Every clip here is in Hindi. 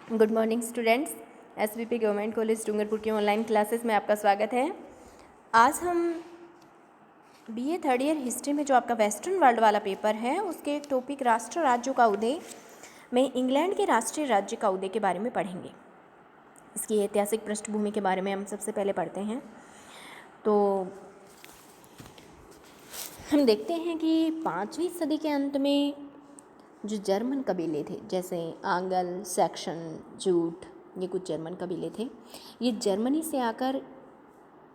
Good morning students. SVP government college Dungarpur की ऑनलाइन क्लासेस में आपका स्वागत है। आज हम बीए थर्ड ईयर हिस्ट्री में जो आपका वेस्टर्न वर्ल्ड वाला पेपर है उसके एक टॉपिक राष्ट्र राज्यों का उदय में इंग्लैंड के राष्ट्रीय राज्य का उदय के बारे में पढ़ेंगे। इसकी ऐतिहासिक पृष्ठभूमि के बारे में हम सबसे पहले पढ़ते हैं। तो हम देखते हैं कि 5वीं सदी के अंत में जो जर्मन कबीले थे, जैसे आंगल, सैक्सन, जूट, ये कुछ जर्मन कबीले थे। ये जर्मनी से आकर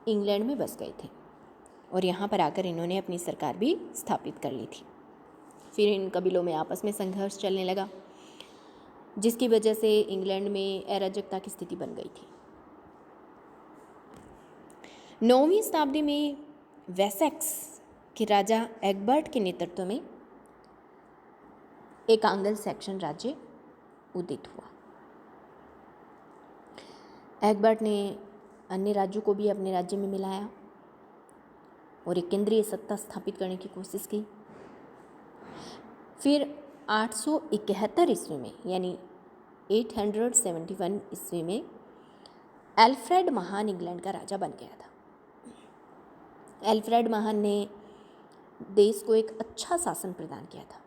इंग्लैंड में बस गए थे और यहाँ पर आकर इन्होंने अपनी सरकार भी स्थापित कर ली थी। फिर इन कबीलों में आपस में संघर्ष चलने लगा, जिसकी वजह से इंग्लैंड में अराजकता की स्थिति बन गई थी। 9वीं शताब्दी में वेसेक्स के राजा एग्बर्ट के नेतृत्व में एक आंगल सैक्सन राज्य उदित हुआ। एग्बर्ट ने अन्य राज्यों को भी अपने राज्य में मिलाया और एक केंद्रीय सत्ता स्थापित करने की कोशिश की। फिर 871 ईस्वी में यानी 871 ईस्वी में एल्फ्रेड महान इंग्लैंड का राजा बन गया था। एल्फ्रेड महान ने देश को एक अच्छा शासन प्रदान किया था।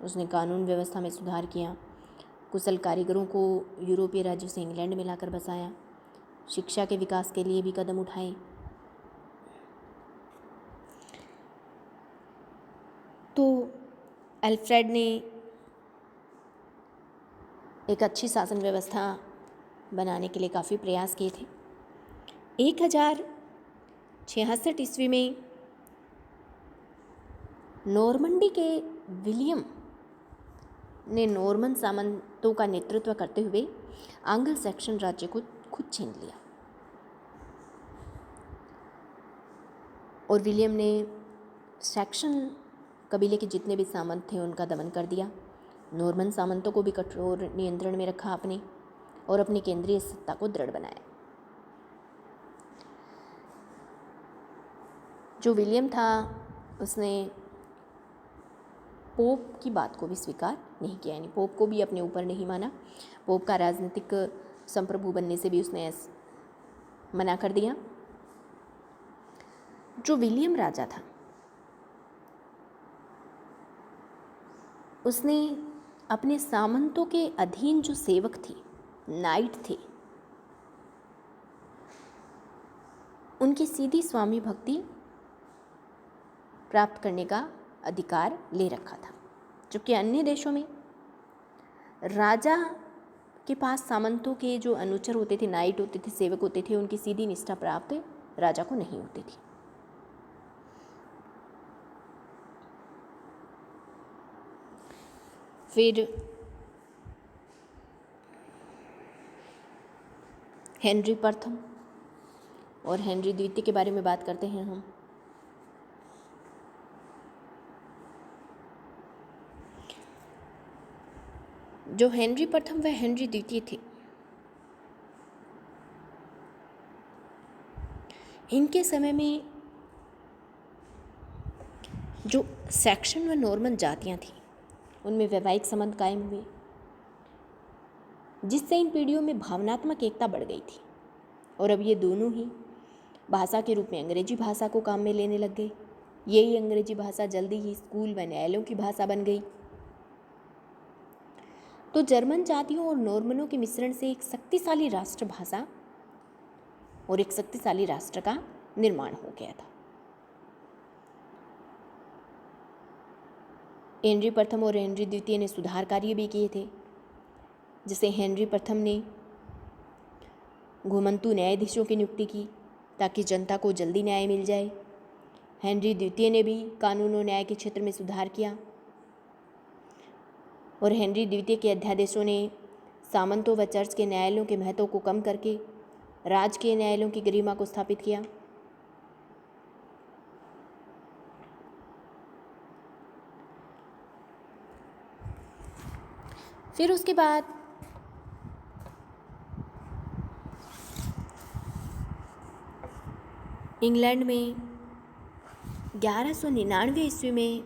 उसने कानून व्यवस्था में सुधार किया, कुशल कारीगरों को यूरोपीय राज्यों से इंग्लैंड में लाकर बसाया, शिक्षा के विकास के लिए भी कदम उठाए। तो एल्फ्रेड ने एक अच्छी शासन व्यवस्था बनाने के लिए काफ़ी प्रयास किए थे। 1066 ईस्वी में नॉर्मंडी के विलियम ने नॉर्मन सामंतों का नेतृत्व करते हुए आंगल सैक्सन राज्य को खुद छीन लिया और विलियम ने सैक्सन कबीले के जितने भी सामंत थे उनका दमन कर दिया। नॉर्मन सामंतों को भी कठोर नियंत्रण में रखा अपने और अपनी केंद्रीय सत्ता को दृढ़ बनाया। जो विलियम था उसने पोप की बात को भी स्वीकार नहीं किया, यानी पोप को भी अपने ऊपर नहीं माना। पोप का राजनीतिक संप्रभु बनने से भी उसने मना कर दिया। जो विलियम राजा था उसने अपने सामंतों के अधीन जो सेवक थे, नाइट थे, उनकी सीधी स्वामी भक्ति प्राप्त करने का अधिकार ले रखा था। जबकि अन्य देशों में राजा के पास सामंतों के जो अनुचर होते थे, नाइट होते थे, सेवक होते थे, उनकी सीधी निष्ठा प्राप्त राजा को नहीं होती थी। फिर हेनरी प्रथम और हेनरी द्वितीय के बारे में बात करते हैं हम। जो हेनरी प्रथम व हेनरी द्वितीय थे, इनके समय में जो सैक्सन व नॉर्मन जातियां थीं उनमें वैवाहिक संबंध कायम हुए, जिससे इन पीढ़ियों में भावनात्मक एकता बढ़ गई थी और अब ये दोनों ही भाषा के रूप में अंग्रेजी भाषा को काम में लेने लग गए। यही अंग्रेजी भाषा जल्दी ही स्कूल व न्यायालयों की भाषा बन गई। तो जर्मन जातियों और नॉर्मनों के मिश्रण से एक शक्तिशाली राष्ट्रभाषा और एक शक्तिशाली राष्ट्र का निर्माण हो गया था। हेनरी प्रथम और हेनरी द्वितीय ने सुधार कार्य भी किए थे। जैसे हेनरी प्रथम ने घुमंतु न्यायाधीशों की नियुक्ति की ताकि जनता को जल्दी न्याय मिल जाए। हेनरी द्वितीय ने भी कानून और न्याय के क्षेत्र में सुधार किया और हेनरी द्वितीय के अध्यादेशों ने सामंतों व चर्च के न्यायालयों के महत्व को कम करके राजकीय न्यायालयों की गरिमा को स्थापित किया। फिर उसके बाद इंग्लैंड में 1199 ईस्वी में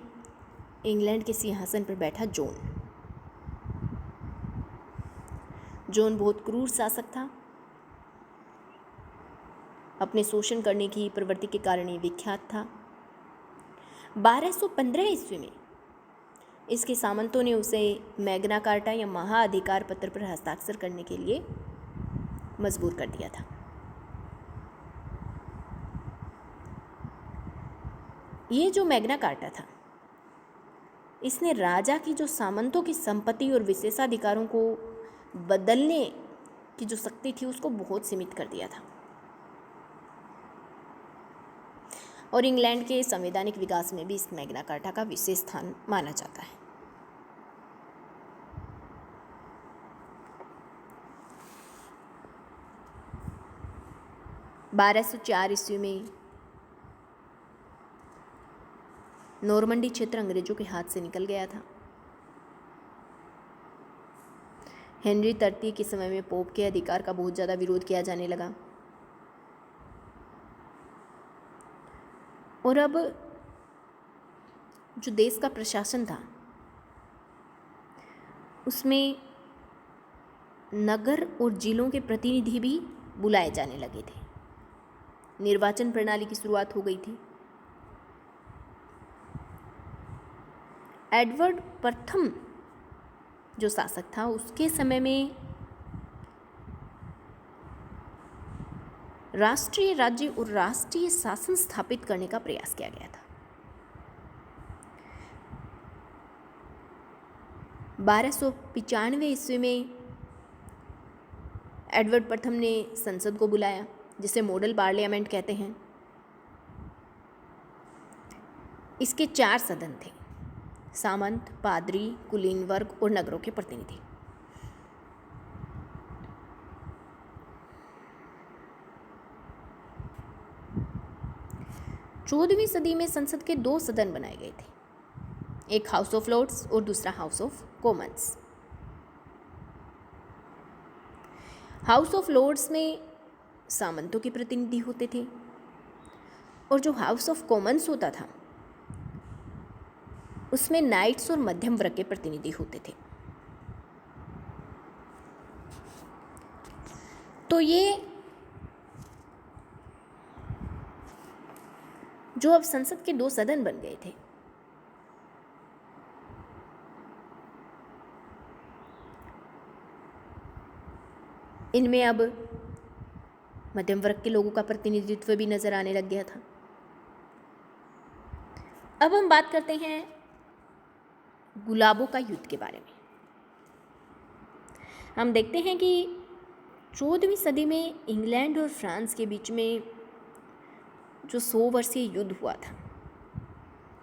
इंग्लैंड के सिंहासन पर बैठा जॉन। जोन बहुत क्रूर शासक था। अपने शोषण करने की प्रवृत्ति के कारण ये विख्यात था। 1215 ईस्वी में इसके सामंतों ने उसे मैग्ना कार्टा या महाअधिकार पत्र पर हस्ताक्षर करने के लिए मजबूर कर दिया था। ये जो मैग्ना कार्टा था, इसने राजा की जो सामंतों की संपत्ति और विशेषाधिकारों को बदलने की जो शक्ति थी उसको बहुत सीमित कर दिया था और इंग्लैंड के संवैधानिक विकास में भी इस मैग्ना कार्टा का विशेष स्थान माना जाता है। (1204 ईस्वी में नॉर्मंडी क्षेत्र अंग्रेजों के हाथ से निकल गया था। हेनरी तृतीय के समय में पोप के अधिकार का बहुत ज़्यादा विरोध किया जाने लगा और अब जो देश का प्रशासन था उसमें नगर और जिलों के प्रतिनिधि भी बुलाए जाने लगे थे। निर्वाचन प्रणाली की शुरुआत हो गई थी। एडवर्ड प्रथम जो शासक था उसके समय में राष्ट्रीय राज्य और राष्ट्रीय शासन स्थापित करने का प्रयास किया गया था। 1295 ईस्वी में एडवर्ड प्रथम ने संसद को बुलाया, जिसे मॉडल पार्लियामेंट कहते हैं। इसके 4 सदन थे: सामंत, पादरी, कुलीन वर्ग और नगरों के प्रतिनिधि। चौदहवीं सदी में संसद के 2 सदन बनाए गए थे, एक हाउस ऑफ लॉर्ड्स और दूसरा House of Commons. House of Lords में सामंतों के प्रतिनिधि होते थे और जो हाउस ऑफ कॉमन्स होता था उसमें नाइट्स और मध्यम वर्ग के प्रतिनिधि होते थे। तो ये जो अब संसद के 2 सदन बन गए थे, इनमें अब मध्यम वर्ग के लोगों का प्रतिनिधित्व भी नजर आने लग गया था। अब हम बात करते हैं गुलाबों का युद्ध के बारे में। हम देखते हैं कि 14वीं सदी में इंग्लैंड और फ्रांस के बीच में जो 100 वर्षीय युद्ध हुआ था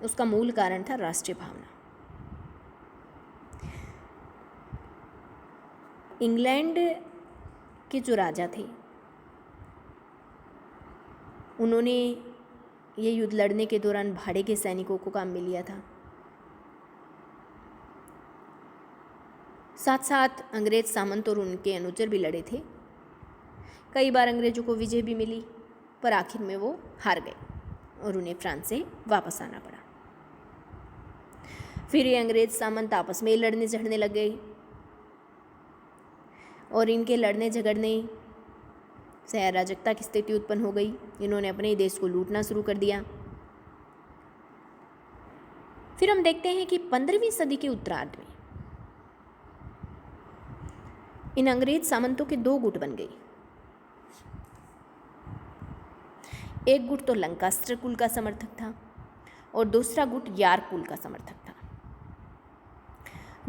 उसका मूल कारण था राष्ट्रीय भावना। इंग्लैंड के जो राजा थे उन्होंने ये युद्ध लड़ने के दौरान भाड़े के सैनिकों को काम में लिया था। साथ साथ अंग्रेज सामंत और उनके अनुचर भी लड़े थे। कई बार अंग्रेजों को विजय भी मिली, पर आखिर में वो हार गए और उन्हें फ्रांस से वापस आना पड़ा। फिर ये अंग्रेज सामंत आपस में लड़ने झगड़ने लग गए और इनके लड़ने झगड़ने से अराजकता की स्थिति उत्पन्न हो गई। इन्होंने अपने देश को लूटना शुरू कर दिया। फिर हम देखते हैं कि 15वीं सदी के उत्तरार्ध में इन अंग्रेज सामंतों के 2 गुट बन गए। एक गुट तो लंकास्टर कुल का समर्थक था और दूसरा गुट यार्क कुल का समर्थक था।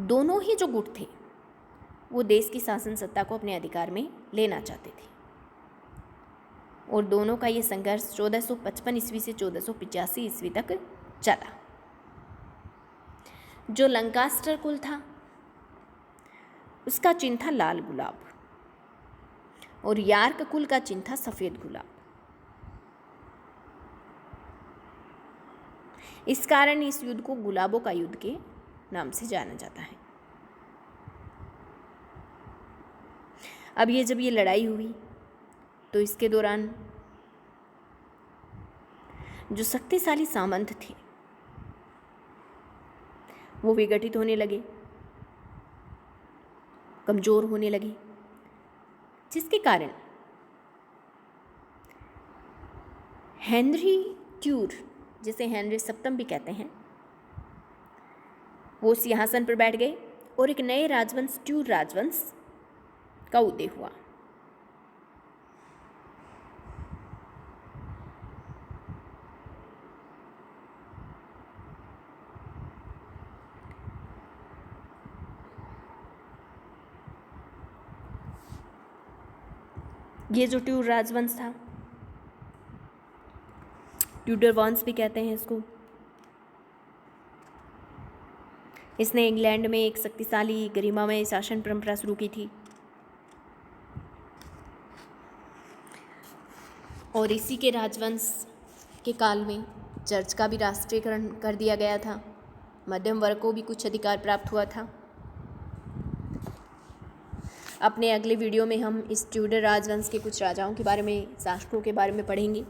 दोनों ही जो गुट थे वो देश की शासन सत्ता को अपने अधिकार में लेना चाहते थे और दोनों का ये संघर्ष 1455 ईस्वी से 1485 ईस्वी तक चला। जो लंकास्टर कुल था उसका चिन्ह था लाल गुलाब और यार्क कुल का चिन्ह था सफ़ेद गुलाब। इस कारण इस युद्ध को गुलाबों का युद्ध के नाम से जाना जाता है। अब जब ये लड़ाई हुई तो इसके दौरान जो शक्तिशाली सामंत थे वो विघटित होने लगे, कमज़ोर होने लगे जिसके कारण हेनरी ट्यूर, जिसे हेनरी सप्तम भी कहते हैं, वो सिंहासन पर बैठ गए और एक नए राजवंश ट्यूर राजवंश का उदय हुआ। ये जो ट्यूर राजवंश था, ट्यूडर वंश भी कहते हैं इसको, इसने इंग्लैंड में एक शक्तिशाली गरिमामय शासन परंपरा शुरू की थी और इसी के राजवंश के काल में चर्च का भी राष्ट्रीयकरण कर दिया गया था। मध्यम वर्ग को भी कुछ अधिकार प्राप्त हुआ था। अपने अगले वीडियो में हम इस ट्यूडर राजवंश के कुछ राजाओं के बारे में, शासकों के बारे में पढ़ेंगे।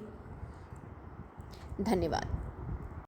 धन्यवाद।